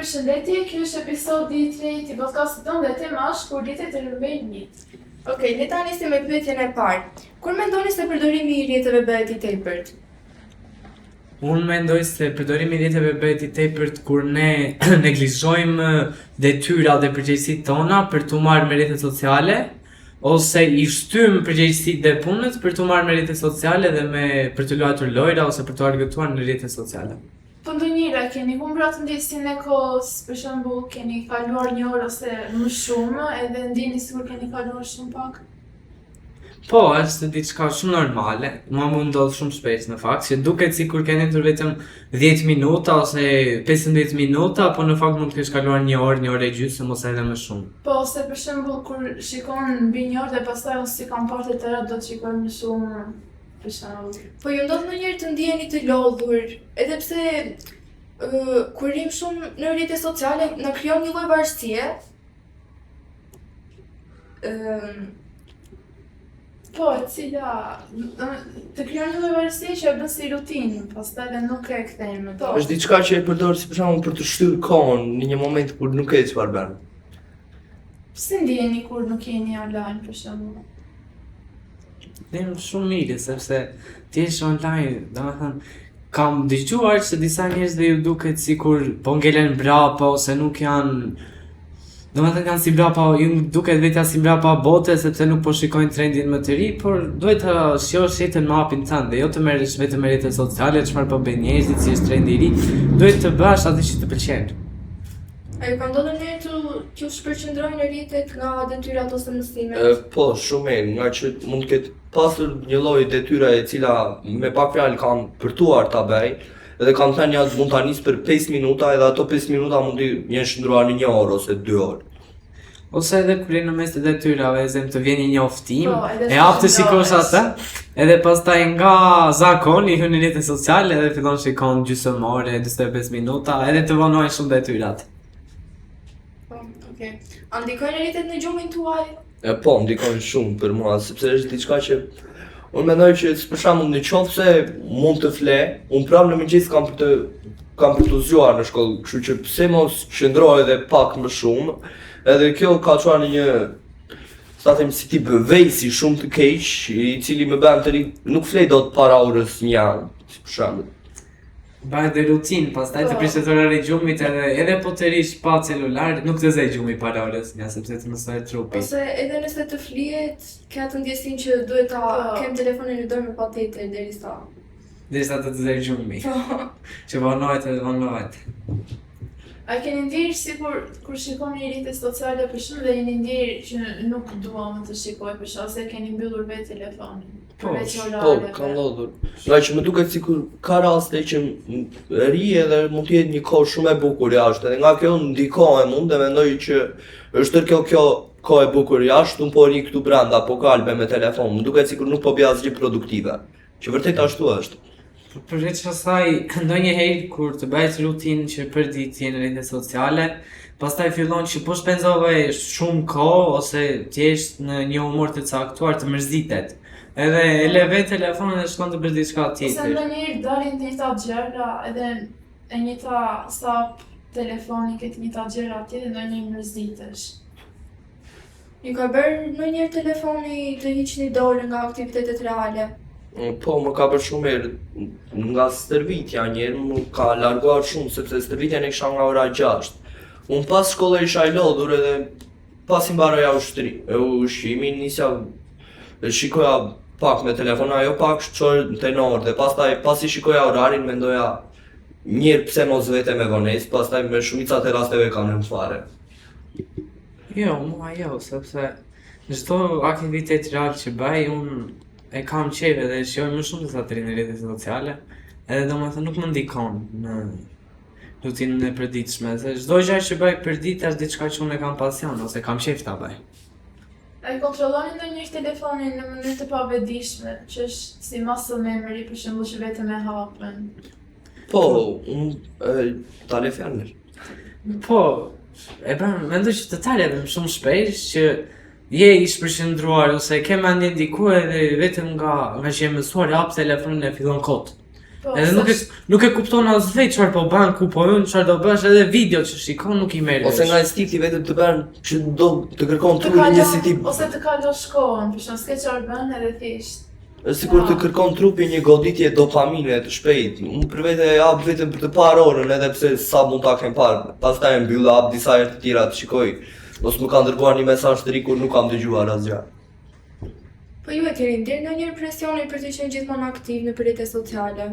Përshëndetje, ky është episodi i tretë i podcastit tonë dhe tema është kur rrjetet e rrëmbejnë. Okej, le ta nisim me pyetjen e parë. Kur mendoni se përdorimi i rrjeteve bëhet i tepërt? Unë mendoj se përdorimi i rrjeteve bëhet i tepërt kur ne neglizhojmë detyrat dhe përgjegjësitë tona për të marrë me rrjetet sociale, ose i shtym përgjegjësitë dhe punët për të marrë me rrjetet sociale dhe për të luajtur lojra ose për të argëtuar në rrjetet sociale. Po ndonjëra keni humbur atë ndjesinë e kohës, për shembull keni kaluar një orë ose më shumë edhe ndjeni sikur keni kaluar shumë pak? Po, është diçka shumë normale, mua më ndodh shumë shpesh në fakt, që duket sikur keni tur vetëm 10 minuta ose 15 minuta, po në fakt mund të kesh kaluar një orë e gjysmë ose edhe më shumë. Po, se për shembull kur shikon mbi një orë dhe pastaj unë si kam parë të tëra do të shikoj më shumë. Po ju ndodh ndonjëherë të ndjeni të lodhur, edhe pse kur rrim shumë në rrjetet sociale na krijon një lloj varësie. Po, e cila të krijon një lloj varësie që e bën si rutinë, pastaj edhe nuk e kthejmë më to. Është diçka që e përdor si për shembull për të shtyr kohën në një moment kur nuk e di çfarë bën. Si ndjeni kur nuk jeni online për shembull? Ndem shumë mirë, sepse ti je online, domethënë kam dëgjuar se disa njerëzve ju duket sikur po ngelen mbrapa ose nuk janë, domethënë kanë si mbrapa, ju duket vetja si mbrapa bote sepse nuk po shikojnë trendin më të ri, por duhet të shohësh jetën me hapin tënd dhe jo të merresh vetëm me rrjetet sociale, çfarë po bëjnë njerëzit, si është trendi i ri, duhet të bësh atë që të pëlqen. A ju ka ndodhur ndonjëherë që u shpërqendrojnë në rrjetet nga detyrat ose mësimet? Po, shumë mirë, nga që mund të ketë pasur një lloj detyre e cila me pak fjalë kanë përtuar ta bëj, edhe kanë thënë ja mund ta nis për 5 minuta edhe ato 5 minuta mund të jenë shndruar në 1 orë ose 2 orë. Ose edhe kur je në mes të detyrave, të vjen një njoftim, Po, e hap të shikosh atë, edhe pastaj nga zakoni hyn në rrjetet sociale edhe fillon shikon gjysmë ore, 45 minuta, edhe të vonohen shumë detyrat. Po, okej. A ndikojnë rrjetet në gjumin tuaj? Po, ndikon shumë për mua, sepse është diçka që unë mendoj që për shembull nëse mund të fle, unë prapë në mëngjes kam për të zgjuar në shkollë, kështu që pse mos qëndroj edhe pak më shumë, edhe kjo ka çuar në një, sa them si tip vejsi shumë të keq, i cili më bën të nuk flej dot para orës 1, si për shembull. Bëhet dhe rutinë, pastaj të prishet orari i gjumit edhe po të rish pa celular, nuk të zej gjumi para orës 1, sepse të mësohet trupi. Ose edhe nëse të flihet, ke atë ndjesinë që duhet ta kem telefonin në dorë me patjetër Derisa të zej gjumi. Që vonohet. A keni ndjerë sikur kur shikoni rrjetet sociale për shembull dhe jeni ndjerë që nuk dua më të shikoj për shkak se keni mbyllur vetë telefonin? Po, ka ndodhur. Nga që më duket sikur ka raste që ri edhe mund të jetë një kohë shumë e bukur jashtë, edhe nga kjo ndikohem unë dhe mendoj që është tërë kjo kohë e bukur jashtë, unë po ri këtu brenda, po kalbe me telefon, më duket sikur nuk po bëj asgjë produktive, që vërtet ashtu është. Përveç asaj, ndonjëherë kur të bëhet rutinë që për ditë je në rrjetet sociale, pastaj fillon që po shpenzove shumë kohë ose të jesh në një humor të caktuar të mërzitet. Edhe e le vetë telefonin dhe shkon të bësh diçka tjetër. Ose ndonjëherë dalin të njëjta gjëra edhe e njëjta sap telefoni këtë njëjta gjëra tjetër ndonjëherë mërzitesh. Ju ka bërë ndonjëherë telefoni të hiqni dorë nga aktivitetet reale? Po, më ka bërë shumë herë nga stërvitja njerë, më ka larguar shumë, sepse stërvitja ne kisha nga ora 6. Unë pas shkolle isha i lodhur edhe pasi mbaroja ushqimin, nisja shikoja pak me telefon, ajo pak shqoj në tenor dhe pastaj pasi shikoja orarin mendoja njërë pse mos vete me vonesë, pastaj me shumicat e rasteve kanë në fare. Jo, mua jo, sepse çdo aktivitet real që bëj, unë e kam qejf dhe shijoj më shumë se sa të rinë në rrjetet sociale, edhe domethënë nuk më ndikon në rutinën e përditshme, se çdo gjë që bëj përdit është diçka që unë e kam pasion ose kam qejf ta bëj. A i kontrolloni ndonjëherë telefonin në mënyrë të pavetëdijshme, që është si muscle memory, për shembull që vetëm e hapen? Po, unë ta le fjalën. Po, mendoj që të talem shumë shpesh që je i shpërqendruar ose ke mendjen diku edhe vetëm nga që je mësuar hap telefonin e fillon kot. Po, Edhe nuk e kupton as vetë çfarë po bën, ku po hyn, çfarë do bësh, edhe video që shikon nuk i merr. Ose nga instinkti vetëm të bën që do të kërkon të trupin një si tip. ose të kalon shkollën, për shkak s'ke çfarë bën edhe thjesht. Sikur të kërkon trupi një goditje dopamine të shpejtë. Unë për vete e hap vetëm për të parë orën, edhe pse sa mund ta kem parë. Pastaj e mbyll, hap disa herë të tjera të shikoj. Ose më kanë dërguar një mesazh të ri kur nuk kam dëgjuar asgjë. Po ju e keni ndjer ndonjëherë presionin për të qenë gjithmonë aktiv në rrjetet sociale?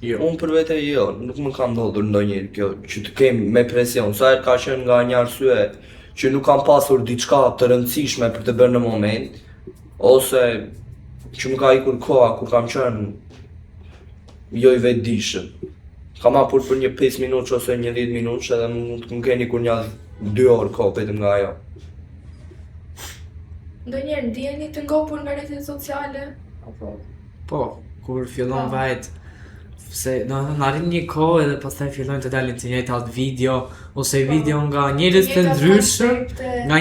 Jo. Unë për vete jo, nuk më ka ndodhur ndonjëherë kjo që të kem me presion. Sa herë ka qenë nga një arsye që nuk kam pasur diçka të rëndësishme për të bërë në moment, ose që më ka ikur koha kur kam qenë jo i vetëdijshëm. Kam hapur për një 5 minutë ose një 10 minutë edhe mund të më keni kur një 2 orë kohë vetëm nga ajo. Ndonjëherë ndjeni të ngopur nga rrjetet sociale? Po, kur fillon vajet se do të thënë arrin një kohë edhe pastaj fillojnë të dalin të njëjtat video ose video nga njerëz të ndryshëm, nga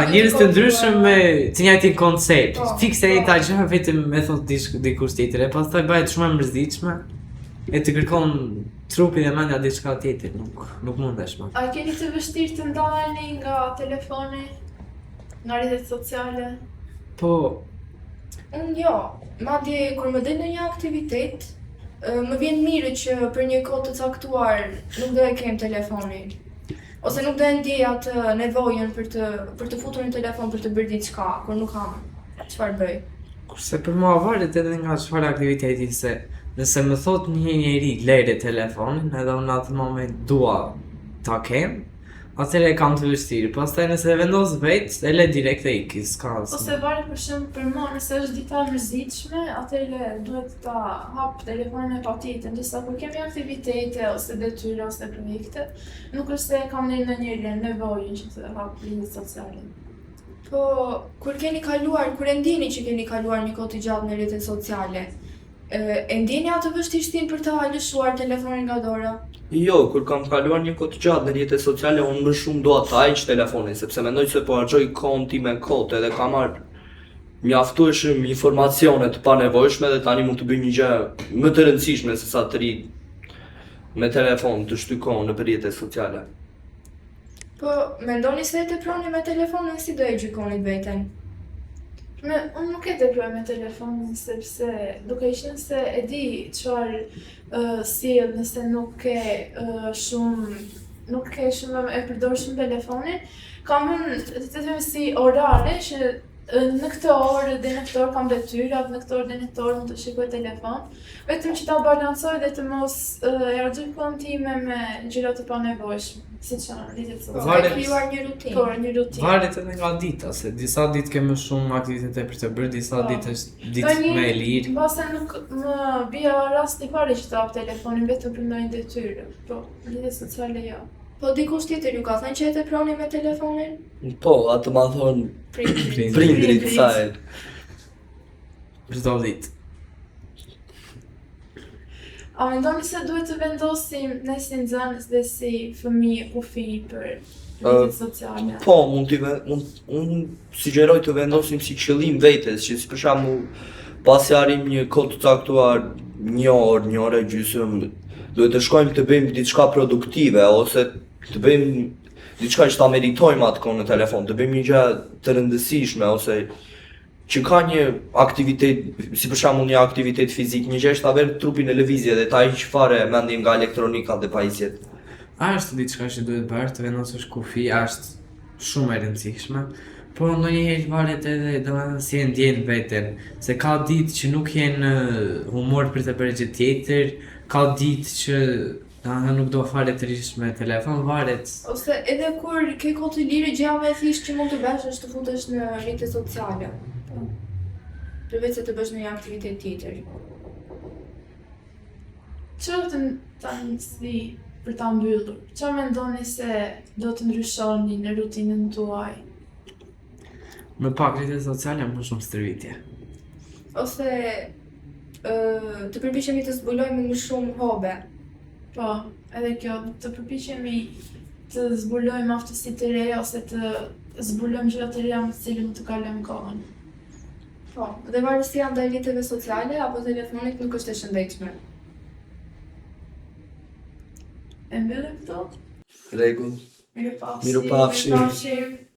njerëz të ndryshëm me të njëjtin koncept. Po, Fikse e po. ta gjë vetëm me thot dikush tjetër, e pastaj bëhet shumë e mërzitshme. E të kërkon trupi dhe mendja diçka tjetër, nuk mundesh më. A keni të vështirë të ndaleni nga telefoni, nga rrjetet sociale? Po, Unë jo, madje kur më del në një aktivitet, më vjen mirë që për një kohë të caktuar nuk do e kem telefonin. Ose nuk do e ndjej atë nevojën për të futur në telefon për të bërë diçka, kur nuk kam çfarë bëj. kurse për mua varet edhe nga çfarë aktiviteti, se nëse më thot një njeri lere telefonin, edhe unë atë moment dua ta kem, atëherë e kam të vështirë. Pastaj nëse e vendos vetë, e le direkt e iki, s'ka asnjë. Ose varet për shembull për mua nëse është dita e mërzitshme, atëherë duhet ta hap telefonin me patjetër, ndërsa kur kemi aktivitete ose detyra ose projekte, nuk është se kam ndonjëherë nevojën që të hap rrjetet sociale. Po, kur e ndjeni që keni kaluar një kohë të gjatë në rrjetet sociale, e ndjeni atë vështirësinë për ta lëshuar telefonin nga dora? Jo, kur kam kaluar një kohë të gjatë në rrjetet sociale, unë më shumë dua ta heq telefonin, sepse mendoj se po harxoj kohën time kot, edhe kam marrë mjaftueshëm informacione të panevojshme dhe tani mund të bëj një gjë më të rëndësishme se sa të ri me telefon të shty kohën në rrjetet sociale. Po, mendoni se e teproni me telefonin, si do e gjykoni veten? Unë nuk e teproj me telefonin sepse duke qenë se e di çfarë sjell nëse nuk ke shumë e përdor shumë telefonin, kam të them si orare që në këtë orë dhe në këtë orë kam detyrat, në këtë orë dhe në këtë orë mund të shikoj telefon, vetëm që ta balancoj dhe të mos e harxoj kohën time me gjëra të panevojshme, siç janë rrjetet sociale. Varet- Krijuar një rutinë. Po, një rutinë. Varet edhe nga dita, se disa ditë ke më shumë aktivitete për të bërë, disa ditë është ditë më e lirë. Mbase nuk më bia rasti pari që të hap telefonin vetëm për ndonjë detyrë. Po, rrjetet sociale jo. Po, dikush tjetër ju ka thënë që e teproni me telefonin? Po, atë ma thonë prindrit saj. Çdo ditë. A mendoni se duhet të vendosim ne si nxënës dhe si fëmijë kufi për rrjetet sociale? Po, unë sugjeroj të vendosim si qëllim vetes, që si për shembull pasi arrim një kohë të caktuar, një orë e gjysmë, duhet të shkojmë të bëjmë diçka produktive ose të bëjmë diçka që ta meritojmë atë kohë në telefon, të bëjmë një gjë të rëndësishme ose që ka një aktivitet, si për shembull një aktivitet fizik, një gjë që ta vënë trupin në lëvizje dhe ta hiq fare mendjen nga elektronika dhe pajisjet. A është diçka që duhet bërë, të vendosësh kufi, është shumë e rëndësishme, por ndonjëherë varet edhe domethënë si e ndjen veten, se ka ditë që nuk jenë humor për të bërë gjë tjetër, ka ditë që domethënë nuk do fare të rish me telefon, varet. Ose edhe kur ke kohë të lirë, gjëja më e thjeshtë që mund të bësh është të futesh në rrjetet sociale. Përveç se të bësh një aktivitet tjetër. Çfarë të tani si për ta mbyllur? Çfarë mendoni se do të ndryshoni në rutinën tuaj? Më pak rrjetet sociale, më shumë stërvitje. Ose të përpiqemi të zbulojmë më shumë hobe. Po, edhe kjo, të përpiqemi të zbulojmë aftësi të reja ose të zbulojmë gjëra të reja me të cilën të kalojmë kohën. Po, dhe varësia ndaj rrjeteve sociale apo telefonit nuk është e shëndetshme. E mbyllim këtu? Rregull. Mirupafshim. Mirupafshim. Mirupafshim.